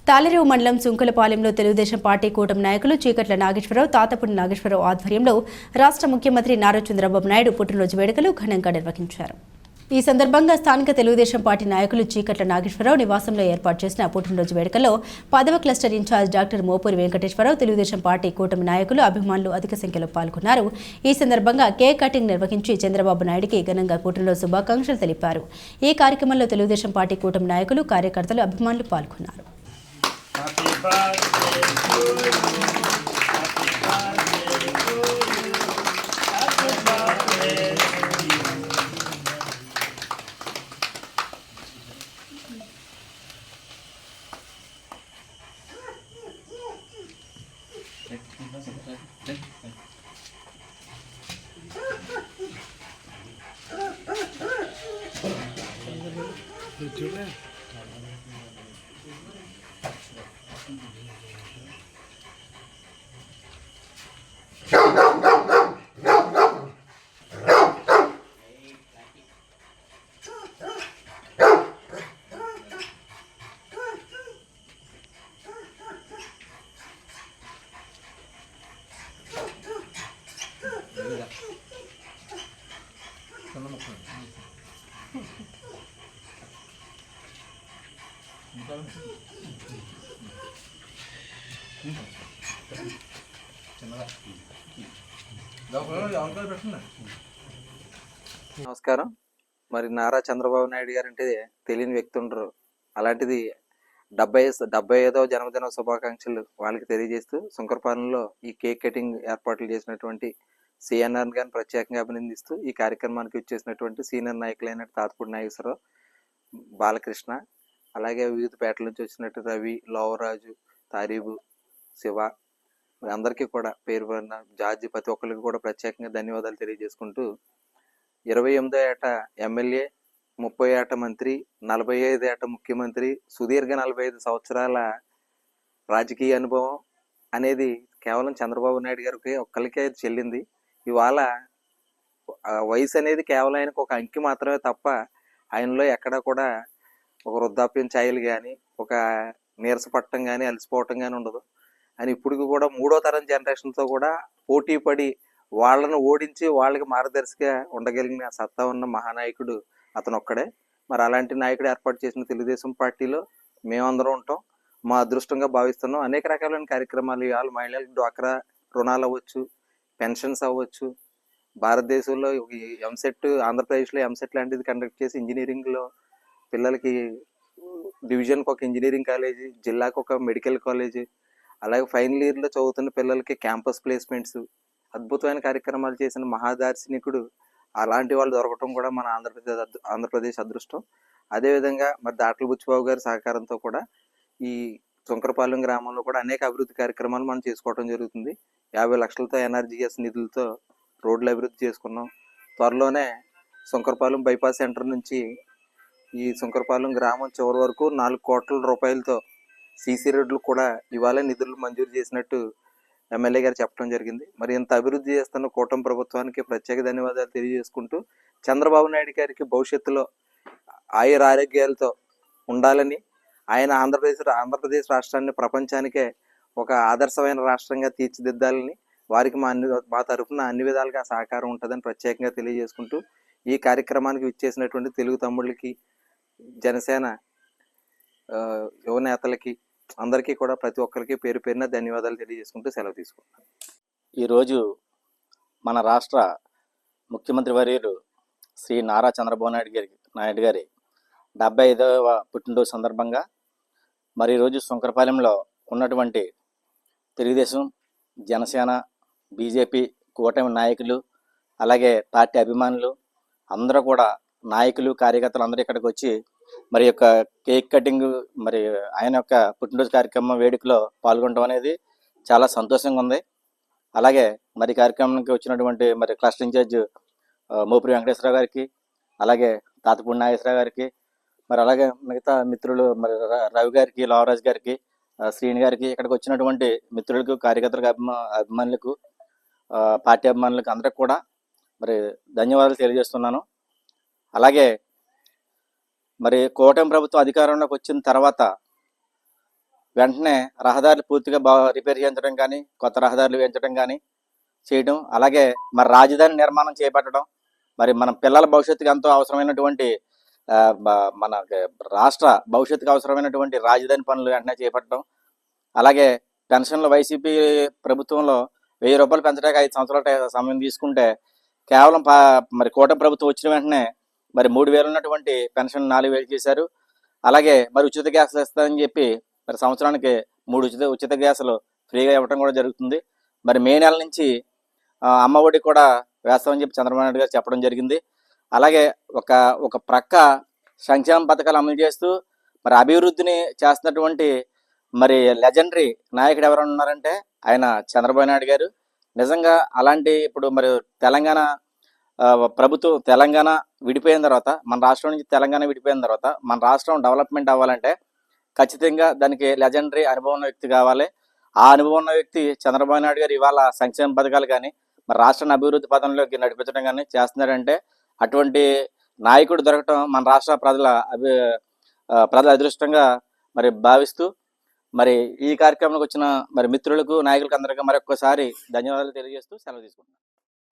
తాళరేవు మండలం సుంకులపాలెంలో తెలుగుదేశం పార్టీ కూటమి నాయకులు చీకట్ల నాగేశ్వరరావు, తాతపూడి నాగేశ్వరరావు ఆధ్వర్యంలో రాష్ట్ర ముఖ్యమంత్రి నారా చంద్రబాబు నాయుడు పుట్టినరోజు వేడుకలు ఘనంగా నిర్వహించారు. ఈ సందర్భంగా స్థానిక తెలుగుదేశం పార్టీ నాయకులు చీకట్ల నాగేశ్వరరావు నివాసంలో ఏర్పాటు చేసిన పుట్టినరోజు వేడుకల్లో 10వ cluster incharge doctor Mopuri Venkateswararao, Telugudesam party కూటమి నాయకులు, అభిమానులు అధిక సంఖ్యలో పాల్గొన్నారు. ఈ సందర్భంగా కేక్ కటింగ్ నిర్వహించి చంద్రబాబు నాయుడికి ఘనంగా పుట్టినరోజు శుభాకాంక్షలు తెలిపారు. ఈ కార్యక్రమంలో తెలుగుదేశం పార్టీ కూటమి నాయకులు, కార్యకర్తలు, అభిమానులు పాల్గొన్నారు. నమస్కారం. మరి నారా చంద్రబాబు నాయుడు గారు అంటే తెలియని వ్యక్తి ఉండరు. అలాంటిది 75వ జన్మదిన శుభాకాంక్షలు వాళ్ళకి తెలియజేస్తూ శంకరపాలెంలో ఈ కేక్ కటింగ్ ఏర్పాట్లు చేసినటువంటి సిఎన్ఆర్ గారిని ప్రత్యేకంగా అభినందిస్తూ ఈ కార్యక్రమానికి వచ్చేసినటువంటి సీనియర్ నాయకులైన తాతపూడి నాగేశ్వరరావు, బాలకృష్ణ, అలాగే వివిధ పేటల నుంచి వచ్చినట్టు రవి, లోవరాజు, తారీబు, శివ, అందరికీ కూడా పేరు పడిన జార్జి ప్రతి ఒక్కరికి కూడా ప్రత్యేకంగా ధన్యవాదాలు తెలియజేసుకుంటూ 28వ ఏట ఎమ్మెల్యే, 30 ఏట మంత్రి, 45 ఏట ముఖ్యమంత్రి, సుదీర్ఘ 45 సంవత్సరాల రాజకీయ అనుభవం అనేది కేవలం చంద్రబాబు నాయుడు గారికి ఒక్కరికే చెల్లింది. ఇవాళ వయసు అనేది కేవలం ఆయనకు ఒక అంకి మాత్రమే తప్ప ఆయనలో ఎక్కడా కూడా ఒక వృద్ధాప్యం ఛాయలు కానీ, ఒక నీరసపట్టం కానీ, అలసిపోవటం కానీ ఉండదు. అని ఇప్పుడు కూడా 3వ తరం జనరేషన్తో కూడా పోటీ పడి వాళ్ళను ఓడించి వాళ్ళకి మార్గదర్శిగా ఉండగలిగిన సత్తా ఉన్న మహానాయకుడు అతను ఒక్కడే. మరి అలాంటి నాయకుడు ఏర్పాటు చేసిన తెలుగుదేశం పార్టీలో మేమందరం ఉంటాం. మా అదృష్టంగా భావిస్తున్నాం. అనేక రకాలైన కార్యక్రమాలు ఇవాళ మహిళలకు డ్వాక్రా రుణాలు అవ్వచ్చు, పెన్షన్స్ అవ్వచ్చు, భారతదేశంలో ఎంసెట్, ఆంధ్రప్రదేశ్లో ఎంసెట్ లాంటిది కండక్ట్ చేసి ఇంజనీరింగ్లో పిల్లలకి డివిజన్కి ఒక ఇంజనీరింగ్ కాలేజీ, జిల్లాకు ఒక మెడికల్ కాలేజీ, అలాగే ఫైనల్ ఇయర్లో చదువుతున్న పిల్లలకి క్యాంపస్ ప్లేస్మెంట్స్, అద్భుతమైన కార్యక్రమాలు చేసిన మహాదార్శనికుడు. అలాంటి వాళ్ళు దొరకటం కూడా మన ఆంధ్రప్రదేశ్ అదృష్టం. అదేవిధంగా మరి దాట్ల బుచ్చిబాబు గారి సహకారంతో కూడా ఈ శంకరపాలెం గ్రామంలో కూడా అనేక అభివృద్ధి కార్యక్రమాలు మనం చేసుకోవడం జరుగుతుంది. 50 లక్షలతో ఎన్ఆర్జీఎస్ నిధులతో రోడ్లు అభివృద్ధి చేసుకున్నాం. త్వరలోనే శంకరపాలెం బైపాస్ సెంటర్ నుంచి ఈ శంకరపాలెం గ్రామం చివరి వరకు 4 కోట్ల రూపాయలతో సీసీ రోడ్లు కూడా ఇవాళ నిధులు మంజూరు చేసినట్టు ఎమ్మెల్యే గారు చెప్పడం జరిగింది. మరి ఇంత అభివృద్ధి చేస్తున్న కూటమి ప్రభుత్వానికి ప్రత్యేక ధన్యవాదాలు తెలియజేసుకుంటూ చంద్రబాబు నాయుడు గారికి భవిష్యత్తులో ఆరోగ్యాలతో ఉండాలని, ఆయన ఆంధ్రప్రదేశ్ రాష్ట్రాన్ని ప్రపంచానికే ఒక ఆదర్శమైన రాష్ట్రంగా తీర్చిదిద్దాలని, వారికి మా తరఫున అన్ని విధాలుగా సహకారం ఉంటుందని ప్రత్యేకంగా తెలియజేసుకుంటూ ఈ కార్యక్రమానికి విచ్చేసినటువంటి తెలుగు తమ్ముళ్ళకి, జనసేన యువ నేతలకి అందరికీ కూడా ప్రతి ఒక్కరికి పేరు పేరున ధన్యవాదాలు తెలియజేసుకుంటూ సెలవు తీసుకుంటాను. ఈరోజు మన రాష్ట్ర ముఖ్యమంత్రి వర్యులు శ్రీ నారా చంద్రబాబు నాయుడు గారి 75వ పుట్టినరోజు సందర్భంగా మరి ఈరోజు శంకరపాలెంలో ఉన్నటువంటి తెలుగుదేశం, జనసేన, బీజేపీ కూటమి నాయకులు, అలాగే పార్టీ అభిమానులు అందరూ కూడా, నాయకులు, కార్యకర్తలు అందరూ ఇక్కడికి వచ్చి మరి యొక్క కేక్ కటింగ్, మరి ఆయన యొక్క పుట్టినరోజు కార్యక్రమం వేడుకలో పాల్గొనడం అనేది చాలా సంతోషంగా ఉంది. అలాగే మరి కార్యక్రమానికి వచ్చినటువంటి మరి క్లస్టర్ ఇన్ఛార్జ్ మోపూరి వెంకటేశ్వరరావు గారికి, అలాగే తాతపూడి నాగేశ్వరరావు గారికి, మరి అలాగే మిగతా మిత్రులు మరి రవి గారికి, లోవరాజు గారికి, శ్రీని గారికి, ఇక్కడికి వచ్చినటువంటి మిత్రులకు, కార్యకర్తలకు, అభిమానులకు, పార్టీ అభిమానులకు అందరికి కూడా మరి ధన్యవాదాలు తెలియజేస్తున్నాను. అలాగే మరి కూటమి ప్రభుత్వం అధికారంలోకి వచ్చిన తర్వాత వెంటనే రహదారులు పూర్తిగా రిపేర్ చేయించడం కానీ, కొత్త రహదారులు వేయించడం కానీ చేయడం, అలాగే మరి రాజధాని నిర్మాణం చేపట్టడం, మరి మన పిల్లల భవిష్యత్తుకి ఎంతో అవసరమైనటువంటి మన రాష్ట్ర భవిష్యత్తుకు అవసరమైనటువంటి రాజధాని పనులు వెంటనే చేపట్టడం, అలాగే పెన్షన్లు వైసీపీ ప్రభుత్వంలో 1000 రూపాయలు పెంచడానికి 5 సంవత్సరాల సమయం తీసుకుంటే కేవలం మరి కూటమి ప్రభుత్వం వచ్చిన వెంటనే మరి 3000 ఉన్నటువంటి పెన్షన్ 4000 చేశారు. అలాగే మరి ఉచిత గ్యాస్లు ఇస్తారని చెప్పి మరి సంవత్సరానికి 3 ఉచిత గ్యాసులు ఫ్రీగా ఇవ్వడం కూడా జరుగుతుంది. మరి మే నెల నుంచి అమ్మ ఒడి కూడా వేస్తామని చెప్పి చంద్రబాబు నాయుడు గారు చెప్పడం జరిగింది. అలాగే ఒక ప్రక్క సంక్షేమ పథకాలు అమలు చేస్తూ మరి అభివృద్ధిని చేస్తున్నటువంటి మరి లెజెండరీ నాయకుడు ఎవరైనా ఉన్నారంటే ఆయన చంద్రబాబు నాయుడు గారు. నిజంగా అలాంటి ఇప్పుడు మరి తెలంగాణ ప్రభుత్వం తెలంగాణ విడిపోయిన తర్వాత, మన రాష్ట్రం నుంచి తెలంగాణ విడిపోయిన తర్వాత మన రాష్ట్రం డెవలప్మెంట్ అవ్వాలంటే ఖచ్చితంగా దానికి లెజెండరీ అనుభవం ఉన్న వ్యక్తి కావాలి. ఆ అనుభవం ఉన్న వ్యక్తి చంద్రబాబు నాయుడు గారు ఇవాళ సంక్షేమ పథకాలు కానీ మరి రాష్ట్రాన్ని అభివృద్ధి పథంలోకి నడిపించడం కానీ చేస్తున్నారంటే అటువంటి నాయకుడు దొరకటం మన రాష్ట్ర ప్రజల అదృష్టంగా మరి భావిస్తూ మరి ఈ కార్యక్రమానికి వచ్చిన మరి మిత్రులకు, నాయకులకు అందరికీ మరొక్కసారి ధన్యవాదాలు తెలియజేస్తూ సెలవు తీసుకుంటున్నాను.